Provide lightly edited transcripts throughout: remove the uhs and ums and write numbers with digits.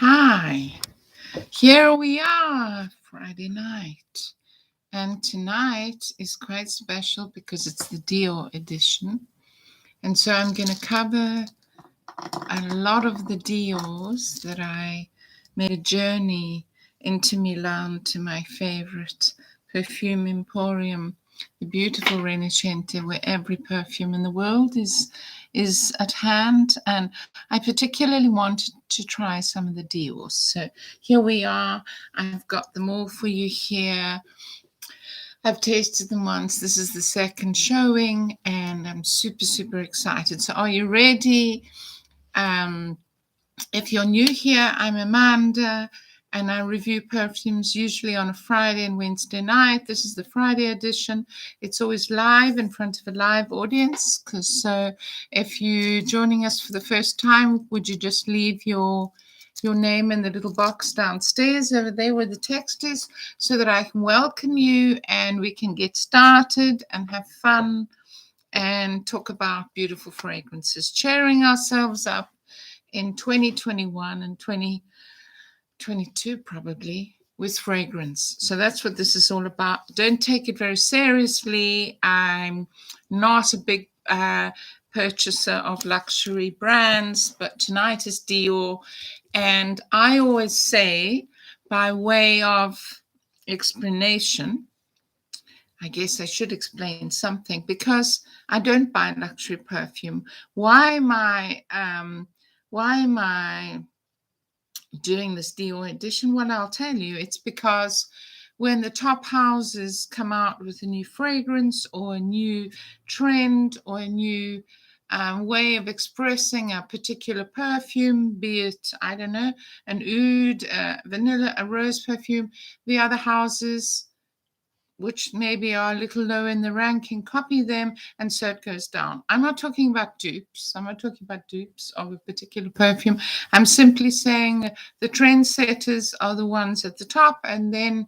Hi, here we are, Friday night. And tonight is quite special because it's the Dior edition. And so I'm going to cover a lot of the Diors that I made a journey into Milan to my favorite perfume emporium, the beautiful Renascente, where every perfume in the world is at hand. And I particularly wanted to try some of the Diors. So here we are. I've got them all for you here. I've tasted them once. This is the second showing, and I'm super, super excited. So are you ready? If you're new here, I'm Amanda, and I review perfumes usually on a Friday and Wednesday night. This is the Friday edition. It's always live in front of a live audience. So if you're joining us for the first time, would you just leave your name in the little box downstairs over there where the text is, so that I can welcome you and we can get started and have fun and talk about beautiful fragrances, cheering ourselves up in 2021 and 2022 probably with fragrance. So that's what this is all about. Don't take it very seriously. I'm not a big purchaser of luxury brands, but tonight is Dior. And I always say, by way of explanation, I guess I should explain something, because I don't buy luxury perfume. Why am I doing this Dior edition? Well, I'll tell you. It's because when the top houses come out with a new fragrance or a new trend or a new way of expressing a particular perfume, be it, I don't know, an oud, vanilla, a rose perfume, the other houses, which maybe are a little low in the ranking, copy them, and so it goes down. I'm not talking about dupes. I'm not talking about dupes of a particular perfume. I'm simply saying the trendsetters are the ones at the top, and then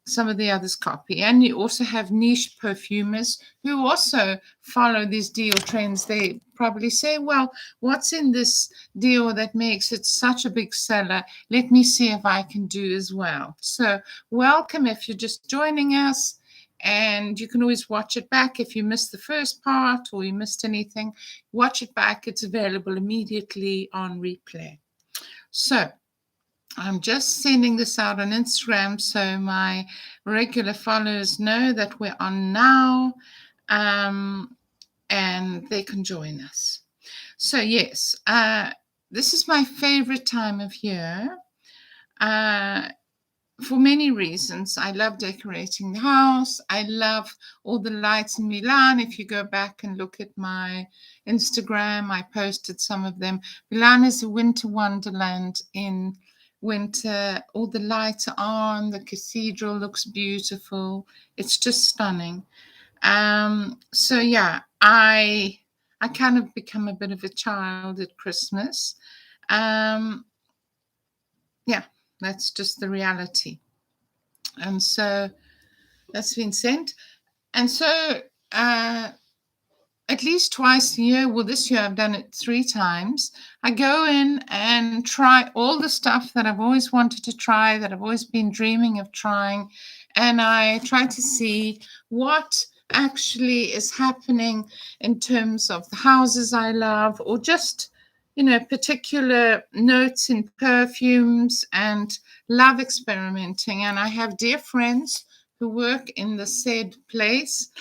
some of the others copy. And you also have niche perfumers who also follow these Dior trends. They probably say, well, what's in this Dior that makes it such a big seller? Let me see if I can do as well. So welcome if you're just joining us. And you can always watch it back if you missed the first part or you missed anything. Watch it back. It's available immediately on replay. So I'm just sending this out on Instagram so my regular followers know that we're on now, and they can join us. So yes, this is my favorite time of year for many reasons. I love decorating the house. I love all the lights in Milan. If you go back and look at my Instagram, I posted some of them. Milan is a winter wonderland. In winter, all the lights are on, the cathedral looks beautiful. It's just stunning. So yeah, I kind of become a bit of a child at Christmas. Yeah, that's just the reality. And so that's been sent. And so at least twice a year, well, this year I've done it 3 times, I go in and try all the stuff that I've always wanted to try, that I've always been dreaming of trying. And I try to see what actually is happening in terms of the houses I love, or just, particular notes in perfumes, and love experimenting. And I have dear friends who work in the said place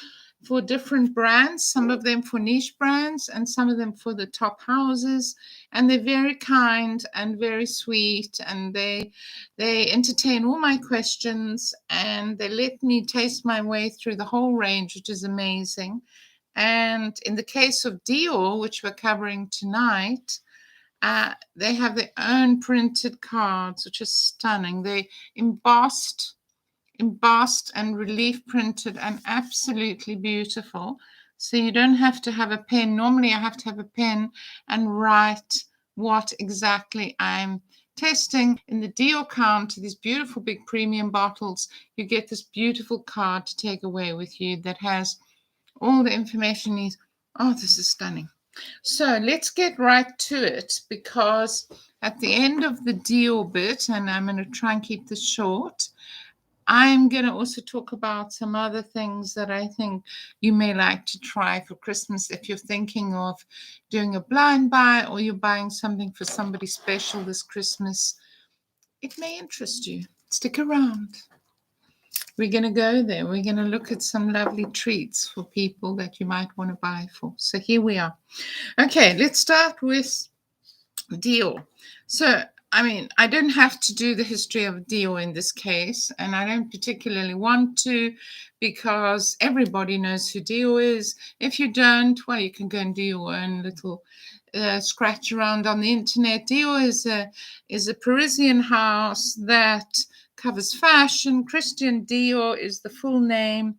for different brands, some of them for niche brands and some of them for the top houses. And they're very kind and very sweet, and they entertain all my questions, and they let me taste my way through the whole range, which is amazing. And in the case of Dior, which we're covering tonight, they have their own printed cards, which is stunning. They embossed and relief printed and absolutely beautiful. So you don't have to have a pen. Normally I have to have a pen and write what exactly I'm testing. In the Dior counter, these beautiful big premium bottles, you get this beautiful card to take away with you that has all the information you need. Oh, this is stunning. So let's get right to it, because at the end of the Dior bit, and I'm going to try and keep this short, I'm going to also talk about some other things that I think you may like to try for Christmas if you're thinking of doing a blind buy or you're buying something for somebody special this Christmas. It may interest you. Stick around. We're going to go there. We're going to look at some lovely treats for people that you might want to buy for. So here we are. Okay, let's start with Dior. So, I mean, I don't have to do the history of Dior in this case, and I don't particularly want to, because everybody knows who Dior is. If you don't, well, you can go and do your own little scratch around on the internet. Dior is a Parisian house that covers fashion. Christian Dior is the full name.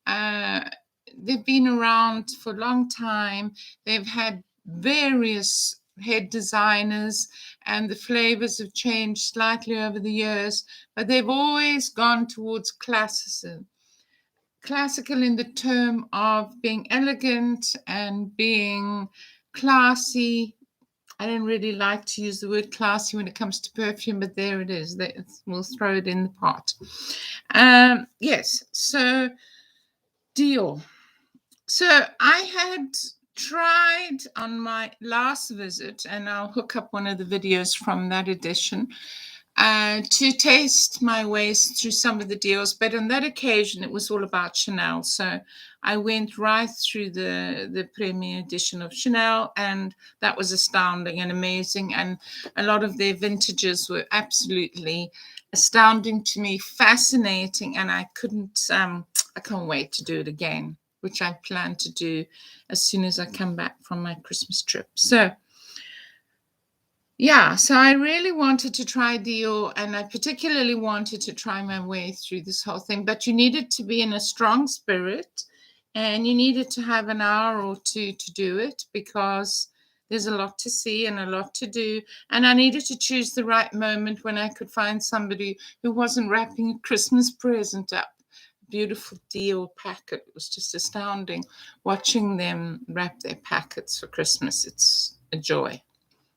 They've been around for a long time. They've had various head designers, and the flavors have changed slightly over the years, but they've always gone towards classicism. Classical in the term of being elegant and being classy. I don't really like to use the word classy when it comes to perfume, but there it is. We'll throw it in the pot. Yes, so Dior. So I had tried on my last visit, and I'll hook up one of the videos from that edition, to taste my ways through some of the deals. But on that occasion, it was all about Chanel. So I went right through the premiere edition of Chanel, and that was astounding and amazing. And a lot of their vintages were absolutely astounding to me, fascinating, and I can't wait to do it again, which I plan to do as soon as I come back from my Christmas trip. So yeah, so I really wanted to try Dior, and I particularly wanted to try my way through this whole thing, but you needed to be in a strong spirit, and you needed to have an hour or two to do it, because there's a lot to see and a lot to do, and I needed to choose the right moment when I could find somebody who wasn't wrapping a Christmas present up. Beautiful Dior packet. It was just astounding watching them wrap their packets for Christmas. It's a joy.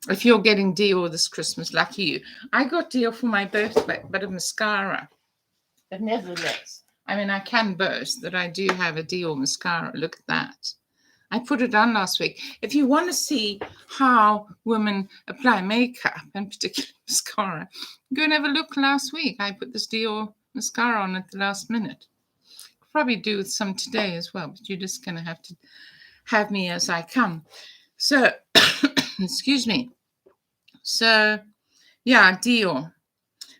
If you're getting Dior this Christmas, lucky you. I got Dior for my birthday, but a mascara. But nevertheless, I mean, I can boast that I do have a Dior mascara. Look at that. I put it on last week. If you want to see how women apply makeup, and particularly mascara, go and have a look last week. I put this Dior mascara on at the last minute. Probably do with some today as well, but you're just going to have to have me as I come. So, excuse me. So, yeah, Dior.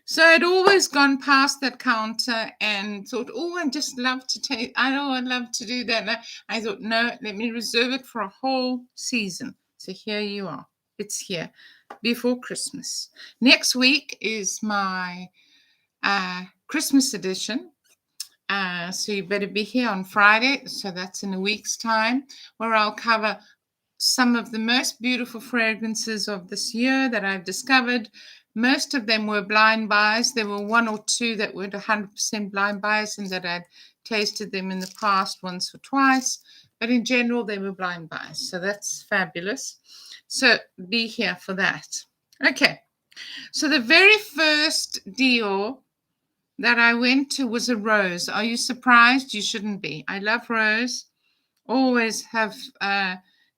So I'd always gone past that counter and thought, oh, I'd just love to take, I know I'd love to do that. And I thought, no, let me reserve it for a whole season. So here you are. It's here before Christmas. Next week is my Christmas edition. So you better be here on Friday. So that's in a week's time, where I'll cover some of the most beautiful fragrances of this year that I've discovered. Most of them were blind buys. There were one or two that were 100% blind buys, and that I'd tasted them in the past once or twice. But in general, they were blind buys. So that's fabulous. So be here for that. Okay. So the very first Dior that I went to was a rose. Are you surprised? You shouldn't be. I love rose. Always have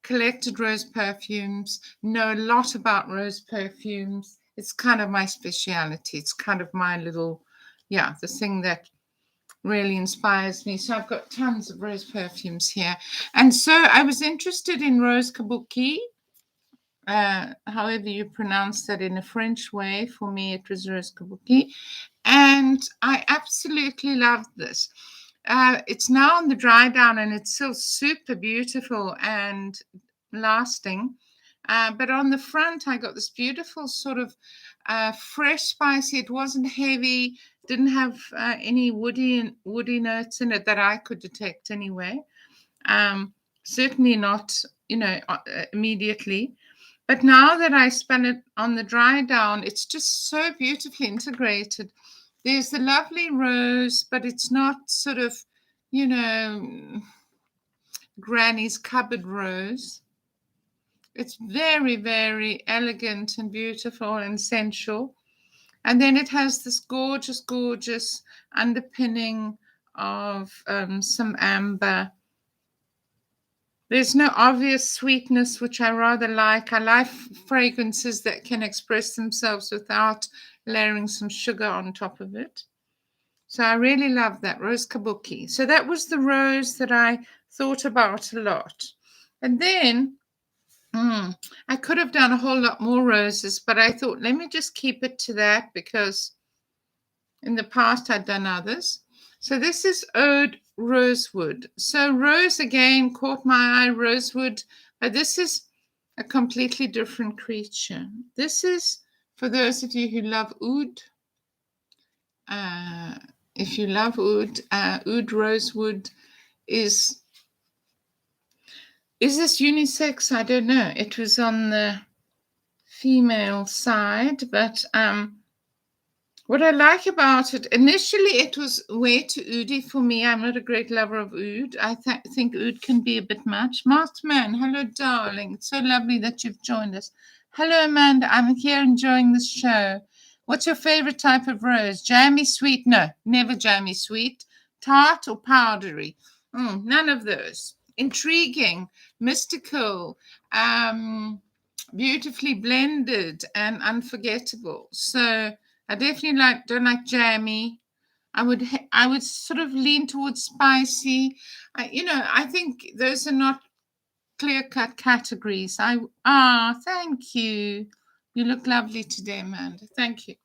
collected rose perfumes, know a lot about rose perfumes. It's kind of my speciality. It's kind of my little, the thing that really inspires me. So I've got tons of rose perfumes here. And so I was interested in Rose Kabuki, however you pronounce that in a French way. For me, it was Rose Kabuki. And I absolutely loved this. It's now on the dry down, and it's still super beautiful and lasting. But on the front, I got this beautiful sort of fresh spicy. It wasn't heavy, didn't have any woody notes in it that I could detect anyway. Certainly not, immediately. But now that I spun it on the dry down, it's just so beautifully integrated. There's the lovely rose, but it's not sort of, Granny's cupboard rose. It's very, very elegant and beautiful and sensual. And then it has this gorgeous, gorgeous underpinning of some amber. There's no obvious sweetness, which I rather like. I like fragrances that can express themselves without layering some sugar on top of it. So I really love that rose kabuki. So that was the rose that I thought about a lot. And then I could have done a whole lot more roses, but I thought, let me just keep it to that because in the past I'd done others. So this is Ode Rosewood. So rose again caught my eye, rosewood, but this is a completely different creature. This is for those of you who love oud. If you love oud rosewood is this unisex? I don't know. It was on the female side, but what I like about it, initially it was way too oudy for me. I'm not a great lover of oud. I think oud can be a bit much. Masked Man, hello, darling. It's so lovely that you've joined us. Hello, Amanda. I'm here enjoying this show. What's your favorite type of rose? Jammy sweet? No, never jammy sweet. Tart or powdery? None of those. Intriguing, mystical, beautifully blended, and unforgettable. So I definitely don't like jammy. I would sort of lean towards spicy. I think those are not clear-cut categories. Thank you. You look lovely today, Amanda. Thank you.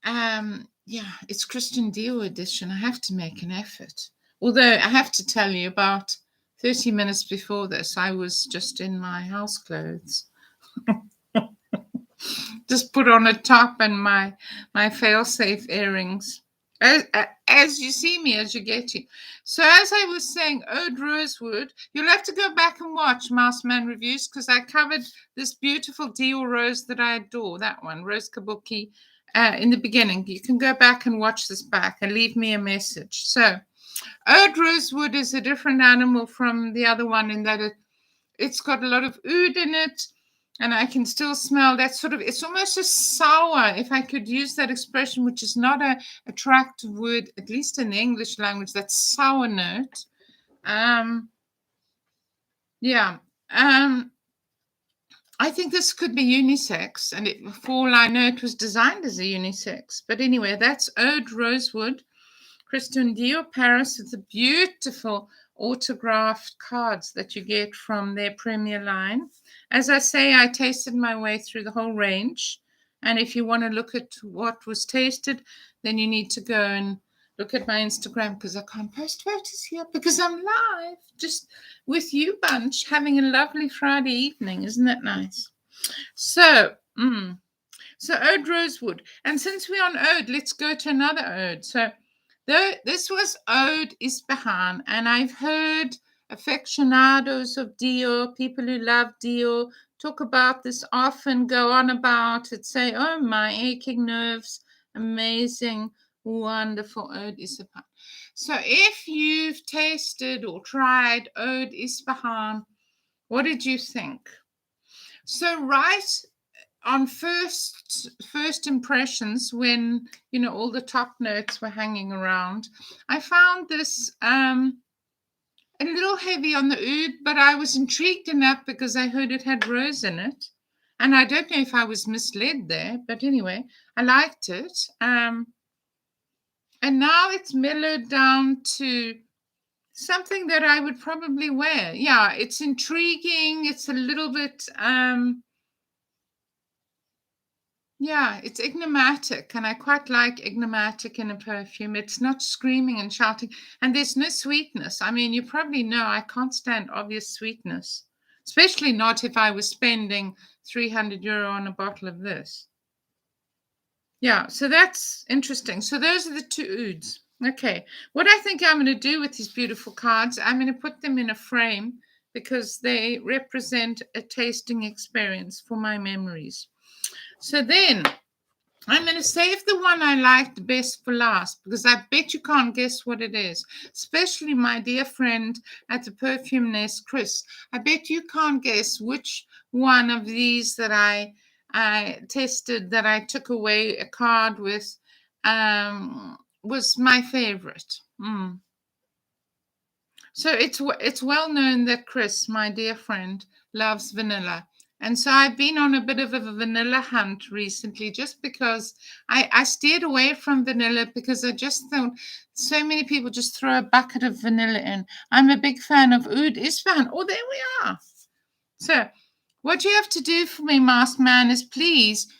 Yeah, it's Christian Dior edition. I have to make an effort. Although I have to tell you, about 30 minutes before this, I was just in my house clothes. Just put on a top and my fail-safe earrings. As you see me, as you get to. So as I was saying, Ode Rosewood, you'll have to go back and watch Mouse Man reviews because I covered this beautiful Dior rose that I adore, that one, Rose Kabuki, in the beginning. You can go back and watch this back and leave me a message. So Ode Rosewood is a different animal from the other one in that it's got a lot of oud in it. And I can still smell that sort of, it's almost a sour, if I could use that expression, which is not an attractive word, at least in the English language, that sour note. I think this could be unisex. And for all I know, it was designed as a unisex. But anyway, that's Ode Rosewood, Christian Dior Paris. It's a beautiful autographed cards that you get from their premier line. As I say, I tasted my way through the whole range. And if you want to look at what was tasted, then you need to go and look at my Instagram because I can't post photos here because I'm live just with you bunch having a lovely Friday evening. Isn't that nice? So Ode Rosewood. And since we're on Ode, let's go to another Ode. So this was Ode Ispahan, and I've heard aficionados of Dior, people who love Dior, talk about this often, go on about it, say, oh, my aching nerves, amazing, wonderful Ode Ispahan. So if you've tasted or tried Ode Ispahan, what did you think? So right on first impressions, when all the top notes were hanging around, I found this a little heavy on the oud, but I was intrigued enough because I heard it had rose in it, and I don't know if I was misled there, but anyway, I liked it. And now it's mellowed down to something that I would probably wear. Yeah, it's intriguing. It's a little bit it's enigmatic, and I quite like enigmatic in a perfume. It's not screaming and shouting, and there's no sweetness. I mean, you probably know I can't stand obvious sweetness, especially not if I was spending €300 on a bottle of this. Yeah, so that's interesting. So those are the two ouds. Okay, what I think I'm going to do with these beautiful cards, I'm going to put them in a frame because they represent a tasting experience for my memories. So then I'm going to save the one I liked best for last because I bet you can't guess what it is. Especially my dear friend at the Perfume Nest, Chris. I bet you can't guess which one of these that I tested that I took away a card with was my favorite. So it's well known that Chris, my dear friend, loves vanilla. And so I've been on a bit of a vanilla hunt recently just because I steered away from vanilla because I just thought so many people just throw a bucket of vanilla in. I'm a big fan of Ode Rosewood. Oh, there we are. So what you have to do for me, Masked Man, is please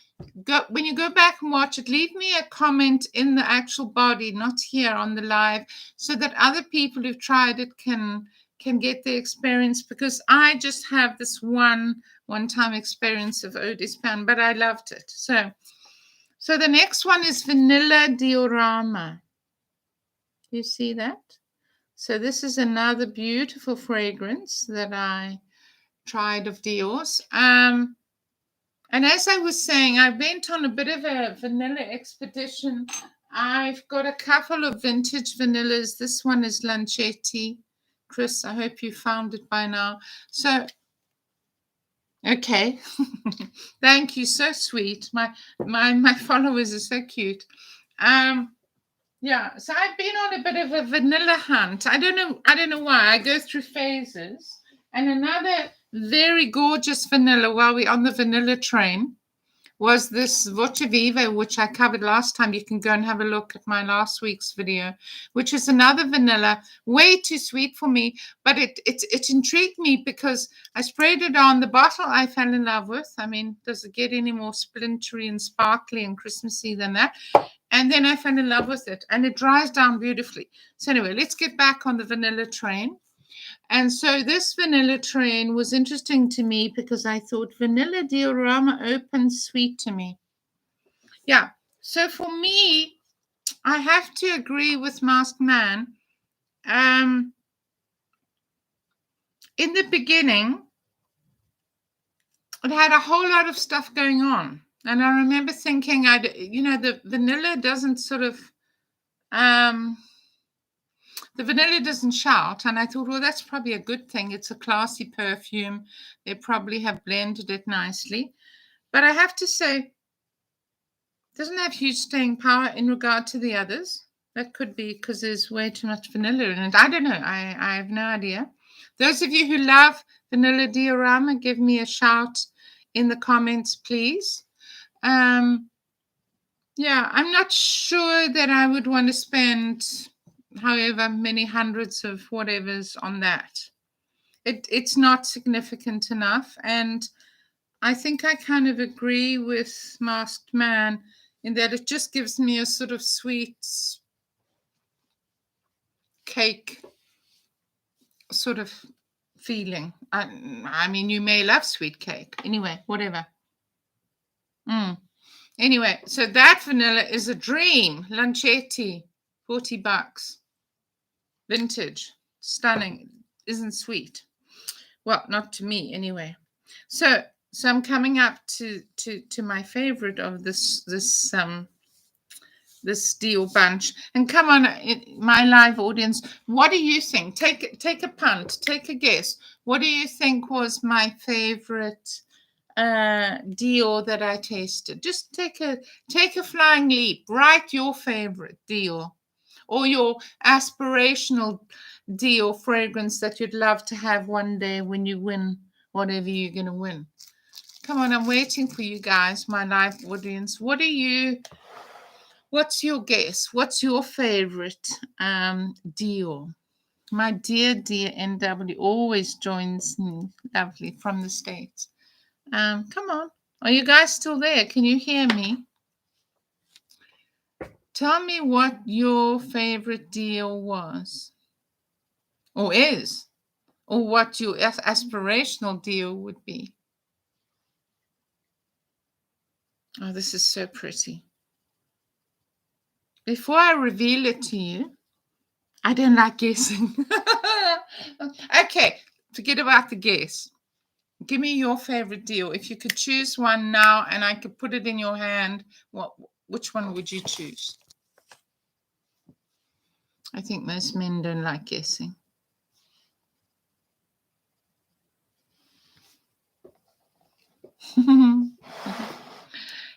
go when you go back and watch it, leave me a comment in the actual body, not here on the live, so that other people who've tried it can get the experience, because I just have this one-time experience of Ode Rosewood, but I loved it. So the next one is Vanilla Diorama. You see that? So this is another beautiful fragrance that I tried of Dior's. And as I was saying, I went on a bit of a vanilla expedition. I've got a couple of vintage vanillas. This one is Lanchetti. Chris, I hope you found it by now. So, okay. Thank you. So sweet. My followers are so cute. Yeah, so I've been on a bit of a vanilla hunt. I don't know why. I go through phases. And another very gorgeous vanilla, while we're on the vanilla train, was this Voce Viva, which I covered last time. You can go and have a look at my last week's video, which is another vanilla, way too sweet for me, but it intrigued me because I sprayed it on. The bottle I fell in love with. I mean, does it get any more splintery and sparkly and Christmassy than that? And then I fell in love with it, and it dries down beautifully. So anyway, let's get back on the vanilla train. And so this vanilla train was interesting to me because I thought vanilla diorama opens sweet to me. Yeah. So for me, I have to agree with Masked Man. In the beginning, it had a whole lot of stuff going on. And I remember thinking, the vanilla doesn't sort of, the vanilla doesn't shout. And I thought, well, that's probably a good thing. It's a classy perfume. They probably have blended it nicely. But I have to say, it doesn't have huge staying power in regard to the others. That could be because there's way too much vanilla in it. I don't know. I have no idea. Those of you who love vanilla diorama, give me a shout in the comments, please. Yeah, I'm not sure that I would want to spend however many hundreds of whatevers on that. It's not significant enough. And I think I kind of agree with Masked Man in that it just gives me a sort of sweet cake sort of feeling. I mean, you may love sweet cake. Anyway, whatever. Anyway, so that vanilla is a dream. Lanchetti, $40. Vintage. Stunning. Isn't sweet. Well, not to me anyway. So I'm coming up to my favorite of this Dior bunch. And come on, my live audience, what do you think? Take a punt, take a guess. What do you think was my favorite Dior that I tasted? Just take a flying leap. Write your favorite Dior or your aspirational Dior fragrance that you'd love to have one day when you win whatever you're going to win. Come on, I'm waiting for you guys, my live audience. What's your guess? What's your favorite Dior? My dear NW always joins me, lovely, from the States. Come on. Are you guys still there? Can you hear me? Tell me what your favorite Dior was. Or is. Or what your aspirational Dior would be. Oh, this is so pretty. Before I reveal it to you, I don't like guessing. Okay, forget about the guess. Give me your favorite Dior. If you could choose one now and I could put it in your hand, which one would you choose? I think most men don't like guessing.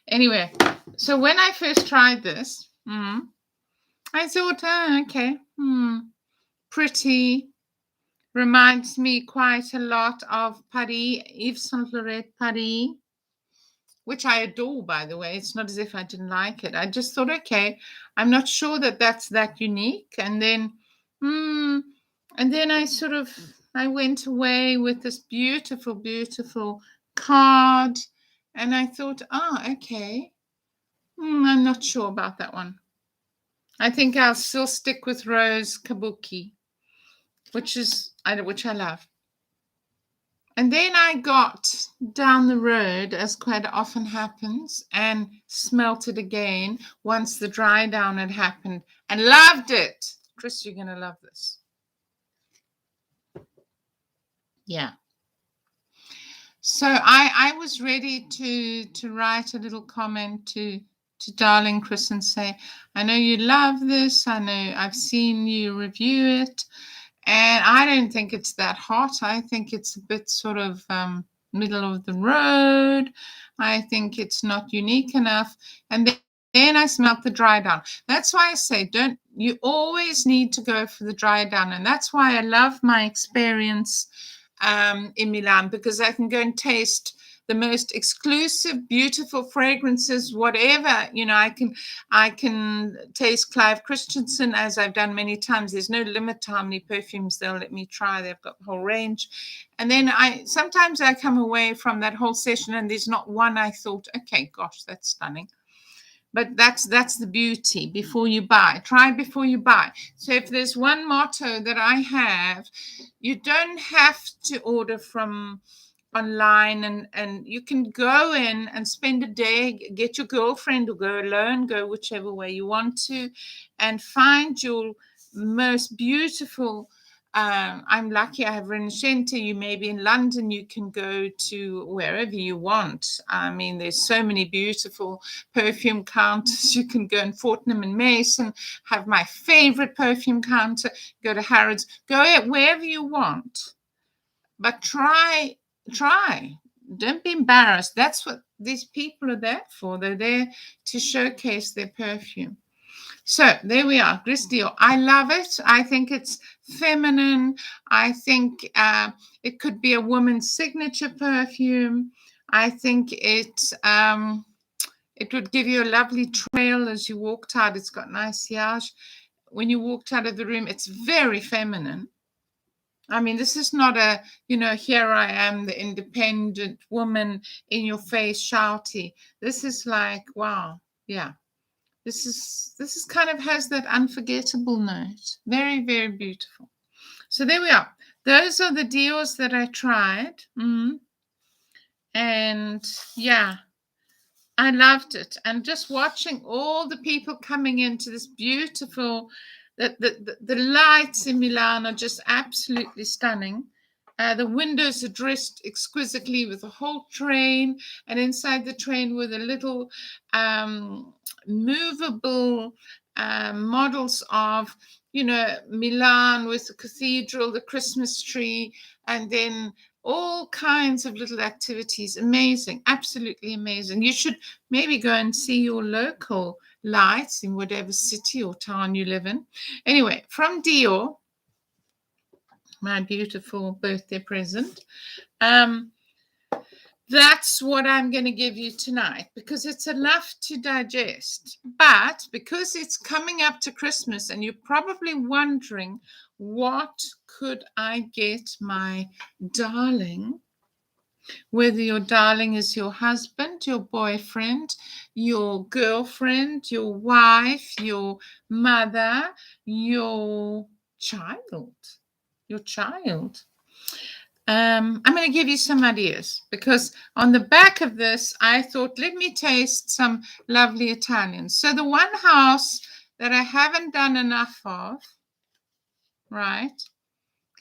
Anyway, so when I first tried this, I thought, okay, pretty. Reminds me quite a lot of Paris, Yves Saint Laurent Paris, which I adore, by the way. It's not as if I didn't like it. I just thought, okay, I'm not sure that that's that unique. And then I went away with this beautiful, beautiful card. And I thought, okay, I'm not sure about that one. I think I'll still stick with Rose Kabuki, which I love. And then I got down the road, as quite often happens, and smelt it again once the dry down had happened and loved it. Chris, you're going to love this. Yeah. So I was ready to write a little comment to darling Chris and say, I know you love this. I know I've seen you review it. And I don't think it's that hot. I think it's a bit sort of middle of the road. I think it's not unique enough. And then I smelt the dry down. That's why I say you always need to go for the dry down. And that's why I love my experience in Milan, because I can go and taste the most exclusive, beautiful fragrances, whatever. I can taste Clive Christensen, as I've done many times. There's no limit to how many perfumes they'll let me try. They've got the whole range. And then sometimes I come away from that whole session and there's not one I thought, okay, gosh, that's stunning. But that's the beauty. Before you buy, try before you buy. So if there's one motto that I have, you don't have to order from online, and you can go in and spend a day, get your girlfriend or go alone, go whichever way you want to, and find your most beautiful. I'm lucky I have Rinascente. You may be in London, you can go to wherever you want. I mean, there's so many beautiful perfume counters. You can go in Fortnum and Mason, have my favorite perfume counter, go to Harrods, go wherever you want. But try. Don't be embarrassed. That's what these people are there for. They're there to showcase their perfume. So there we are, Gris Dior. I love it. I think it's feminine. I think it could be a woman's signature perfume. I think it would give you a lovely trail as you walked out. It's got nice sillage. When you walked out of the room, it's very feminine. I mean, this is not here I am, the independent woman in your face, shouty. This is like, wow, yeah. This is kind of has that unforgettable note. Very, very beautiful. So there we are. Those are the Diors that I tried. And yeah, I loved it. And just watching all the people coming into this beautiful, the lights in Milan are just absolutely stunning. The windows are dressed exquisitely with a whole train, and inside the train were the little movable models of, Milan with the cathedral, the Christmas tree, and then all kinds of little activities. Amazing, absolutely amazing. You should maybe go and see your local lights in whatever city or town you live in. Anyway, from Dior, my beautiful birthday present. That's what I'm going to give you tonight, because it's enough to digest. But because it's coming up to Christmas and you're probably wondering, what could I get my darling? Whether your darling is your husband, your boyfriend, your girlfriend, your wife, your mother, your child. I'm going to give you some ideas, because on the back of this, I thought, let me taste some lovely Italians. So the one house that I haven't done enough of, right?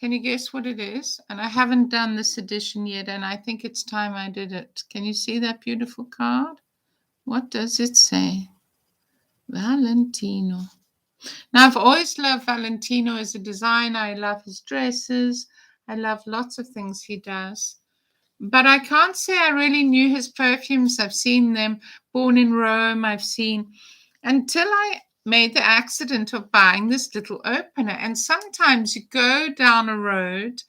Can you guess what it is? And I haven't done this edition yet, and I think it's time I did it. Can you see that beautiful card? What does it say? Valentino. Now, I've always loved Valentino as a designer. I love his dresses. I love lots of things he does. But I can't say I really knew his perfumes. I've seen them. Born in Rome, I've seen, until I made the accident of buying this little opener. And sometimes you go down a road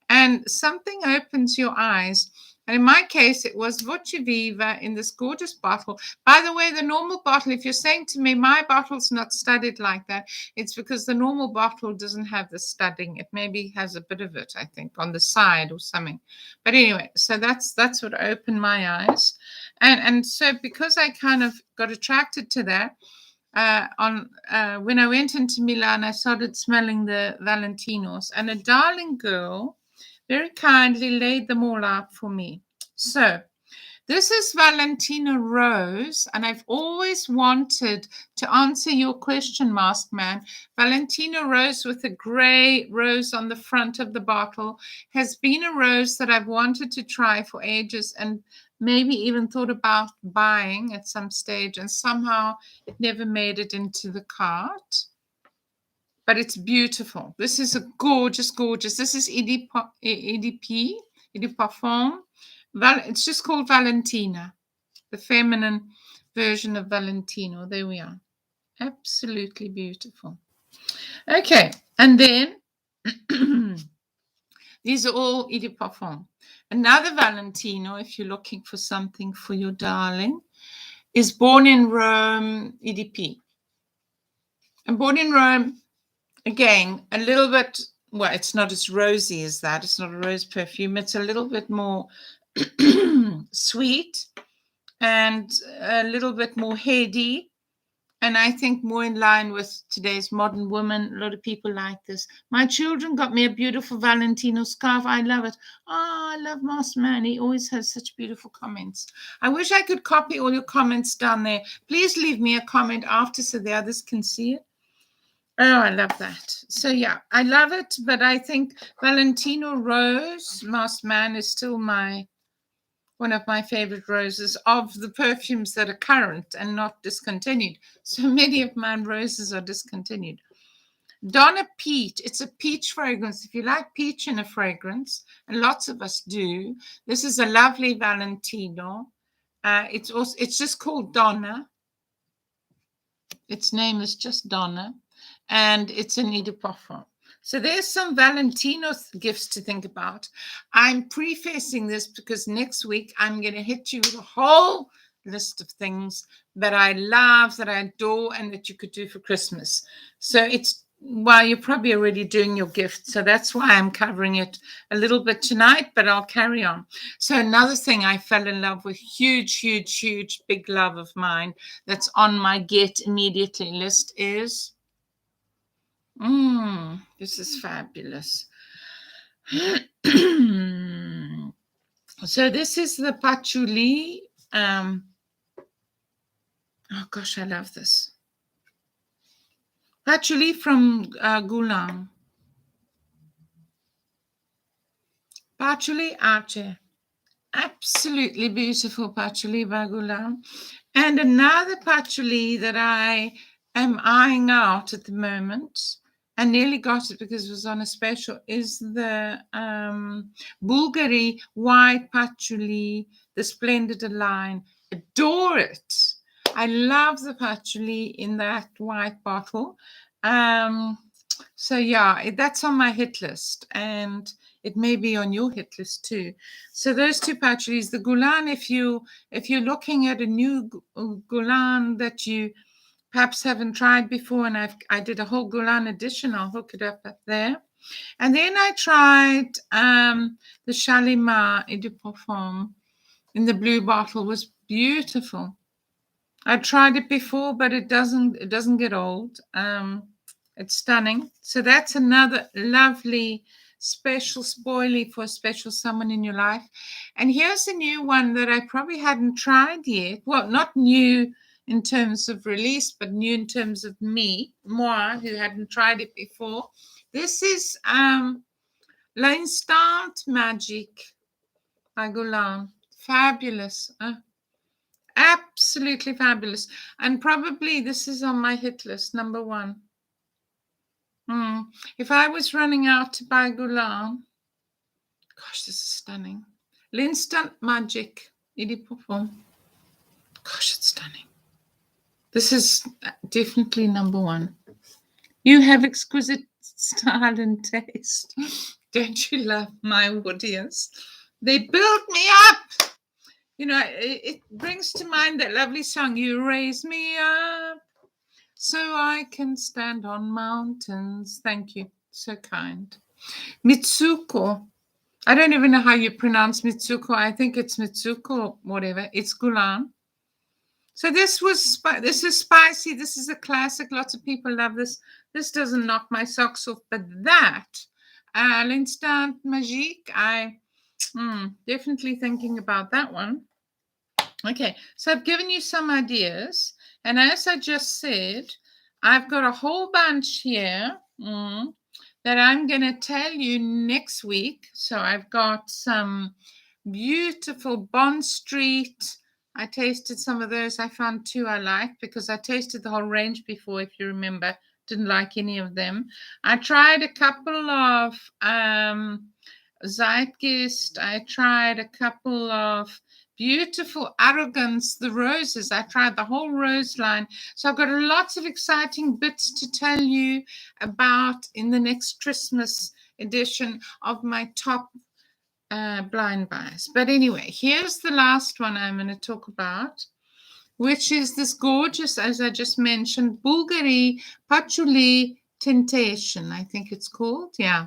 and something opens your eyes. And in my case, it was Voce Viva in this gorgeous bottle. By the way, the normal bottle, if you're saying to me, my bottle's not studded like that, it's because the normal bottle doesn't have the studding. It maybe has a bit of it, I think, on the side or something. But anyway, so that's what opened my eyes. And so because I kind of got attracted to that, when I went into Milan, I started smelling the Valentinos, and a darling girl very kindly laid them all out for me. So this is Valentino Rose, and I've always wanted to answer your question, Masked Man. Valentino Rose with a grey rose on the front of the bottle has been a rose that I've wanted to try for ages, and maybe even thought about buying at some stage, and somehow it never made it into the cart. But it's beautiful. This is a gorgeous, gorgeous. This is EDP, Parfum. It's just called Valentina, the feminine version of Valentino. There we are. Absolutely beautiful. Okay, and then these are all Eau de Parfum. Another Valentino, if you're looking for something for your darling, is Born in Rome EDP. And Born in Rome, again, a little bit, well, it's not as rosy as that. It's not a rose perfume. It's a little bit more sweet and a little bit more heady. And I think more in line with today's modern woman. A lot of people like this. My children got me a beautiful Valentino scarf. I love it. Oh, I love Masked Man. He always has such beautiful comments. I wish I could copy all your comments down there. Please leave me a comment after so the others can see it. Oh, I love that. So, yeah, I love it. But I think Valentino Rose, Masked Man, is still one of my favorite roses of the perfumes that are current and not discontinued. So many of my roses are discontinued. Donna Peach. It's a peach fragrance. If you like peach in a fragrance, and lots of us do, this is a lovely Valentino. It's just called Donna. Its name is just Donna. And it's an Eau de Parfum. So there's some Valentino gifts to think about. I'm prefacing this because next week I'm going to hit you with a whole list of things that I love, that I adore, and that you could do for Christmas. So you're probably already doing your gift. So that's why I'm covering it a little bit tonight, but I'll carry on. So another thing I fell in love with, huge, huge, huge, big love of mine that's on my get immediately list is... this is fabulous. So this is the Patchouli. Oh gosh, I love this. Patchouli from Gulan. Patchouli Arche. Absolutely beautiful Patchouli by Gulan. And another Patchouli that I am eyeing out at the moment, and nearly got it because it was on a special, is the Bulgari White Patchouli, the Splendid line. Adore it. I love the Patchouli in that white bottle. So yeah, that's on my hit list, and it may be on your hit list too. So those two Patchoulis, the Gulan, if you're looking at a new Gulan that you perhaps haven't tried before, and I did a whole Gulan edition, I'll hook it up there. And then I tried the Shalimar Eau de Parfum in the blue bottle. It was beautiful. I tried it before, but it doesn't get old. It's stunning. So that's another lovely special spoilie for a special someone in your life. And here's a new one that I probably hadn't tried yet. Well, not new in terms of release, but new in terms of moi, who hadn't tried it before. This is L'Instant Magique by Gulan. Fabulous. Absolutely fabulous. And probably this is on my hit list, number 1. If I was running out to buy Gulan, gosh, this is stunning. L'Instant Magique. Gosh, it's stunning. This is definitely number 1. You have exquisite style and taste. Don't you love my woodies? They build me up. You know, it brings to mind that lovely song, You Raise Me Up So I Can Stand on Mountains. Thank you. So kind. Mitsuko. I don't even know how you pronounce Mitsuko. I think it's Mitsuko, whatever. It's Gulan. So this is spicy. This is a classic. Lots of people love this. This doesn't knock my socks off, but that, L'Instant Magique, I definitely thinking about that one. Okay, so I've given you some ideas, and as I just said, I've got a whole bunch here that I'm going to tell you next week. So I've got some beautiful Bond Street. I tasted some of those. I found 2 I liked because I tasted the whole range before, if you remember. Didn't like any of them. I tried a couple of Zeitgeist. I tried a couple of beautiful Arrogance, the roses. I tried the whole rose line. So I've got lots of exciting bits to tell you about in the next Christmas edition of my top blind buys. But anyway, here's the last one I'm going to talk about, which is this gorgeous, as I just mentioned, Bulgari Patchouli Temptation, I think it's called. Yeah.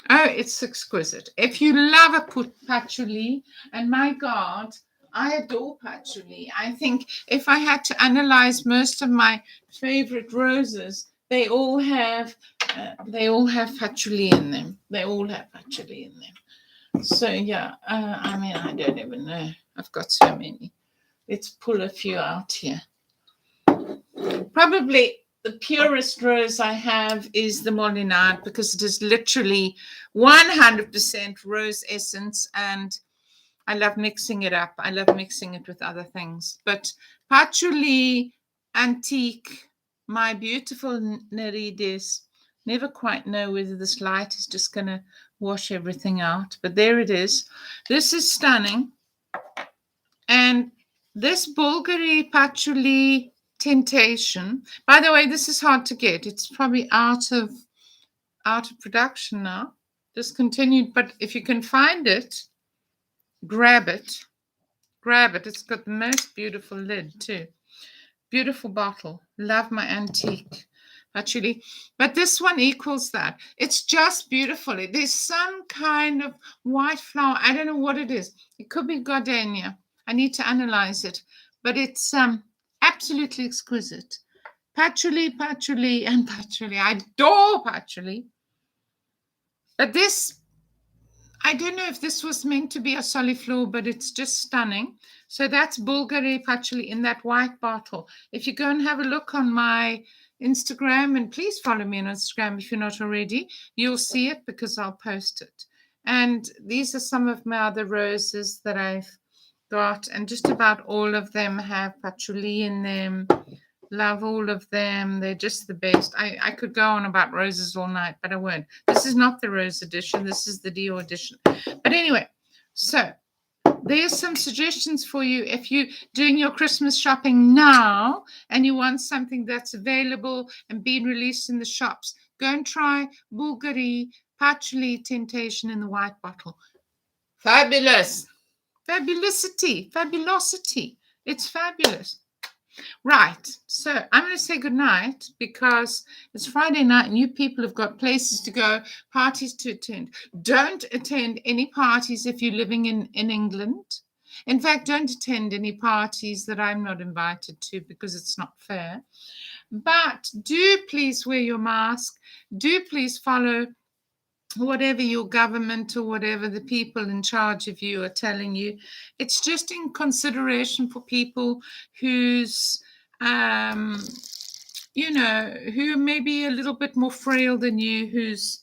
Oh, it's exquisite. If you love a patchouli, and my God, I adore patchouli. I think if I had to analyze most of my favorite roses, they all have patchouli in them. They all have patchouli in them. So yeah, I mean, I don't even know. I've got so many. Let's pull a few out here. Probably the purest rose I have is the Molinard, because it is literally 100% rose essence, and I love mixing it up. I love mixing it with other things. But Patchouli Antique, my beautiful Nerides, never quite know whether this light is just going to wash everything out. But there it is. This is stunning. And this Bulgari Patchouli Temptation, by the way, this is hard to get. It's probably out of production now, discontinued. But if you can find it, grab it. It's got the most beautiful lid too. Beautiful bottle. Love my antique patchouli. But this one equals that. It's just beautiful. There's some kind of white flower. I don't know what it is. It could be gardenia. I need to analyze it. But it's absolutely exquisite. Patchouli. I adore patchouli. But this, I don't know if this was meant to be a soliflor, but it's just stunning. So that's Bulgari Patchouli in that white bottle. If you go and have a look on my Instagram, and please follow me on Instagram if you're not already, you'll see it because I'll post it. And these are some of my other roses that I've got, and just about all of them have patchouli in them. Love all of them. They're just the best. I could go on about roses all night, but I won't. This is not the rose edition. This is the Dior edition. But anyway, so there's some suggestions for you if you're doing your Christmas shopping now and you want something that's available and being released in the shops. Go and try Bulgari Patchouli Temptation in the white bottle. Fabulous. Fabulosity. It's fabulous. Right, so I'm going to say goodnight because it's Friday night and you people have got places to go, parties to attend. Don't attend any parties if you're living in England. In fact, don't attend any parties that I'm not invited to because it's not fair. But do please wear your mask. Do please follow whatever your government or whatever the people in charge of you are telling you. It's just in consideration for people who's who may be a little bit more frail than you, who's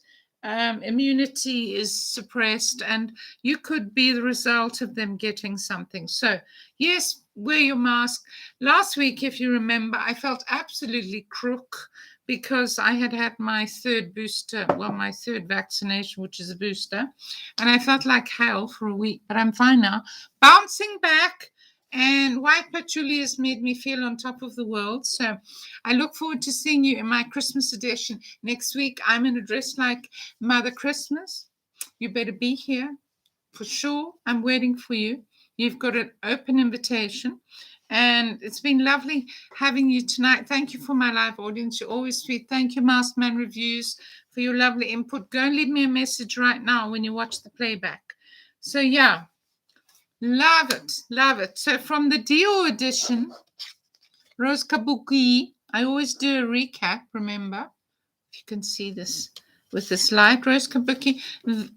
immunity is suppressed, and you could be the result of them getting something. So, yes, wear your mask. Last week, if you remember, I felt absolutely crook because I had had my third booster, well, my third vaccination, which is a booster, and I felt like hell for a week, but I'm fine now. Bouncing back. And white patchouli has made me feel on top of the world. So I look forward to seeing you in my Christmas edition. Next week, I'm in a dress like Mother Christmas. You better be here for sure. I'm waiting for you. You've got an open invitation. And it's been lovely having you tonight. Thank you for my live audience. You're always sweet. Thank you, Maskman Reviews, for your lovely input. Go and leave me a message right now when you watch the playback. So, yeah. Love it, love it. So from the Dior edition, Rose Kabuki, I always do a recap, remember? If you can see this with this light, Rose Kabuki,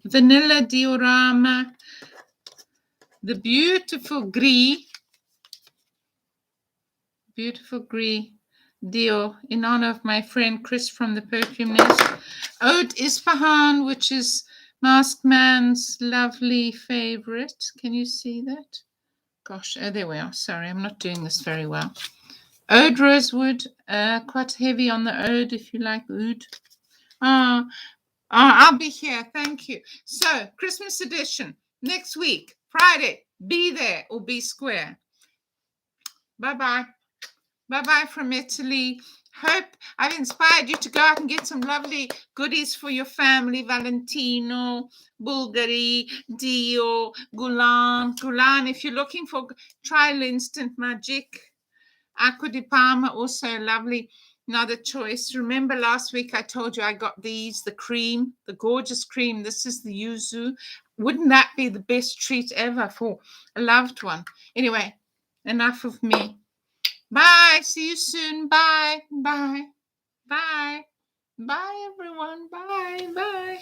Vanilla Diorama, the beautiful gris Dior, in honor of my friend Chris from the Perfume Nest. Ode Isfahan, which is Maskman's lovely favorite. Can you see that? Gosh, oh, there we are. Sorry, I'm not doing this very well. Ode Rosewood, quite heavy on the ode if you like oud. I'll be here. Thank you. So, Christmas edition next week, Friday. Be there or be square. Bye-bye. Bye-bye from Italy. Hope I've inspired you to go out and get some lovely goodies for your family. Valentino, Bulgari, Dio, Gulan. If you're looking for trial instant magic. Acqua di Parma, also lovely. Another choice. Remember last week I told you I got these, the cream, the gorgeous cream. This is the yuzu. Wouldn't that be the best treat ever for a loved one? Anyway, enough of me. Bye. See you soon. Bye. Bye. Bye. Bye, everyone. Bye. Bye.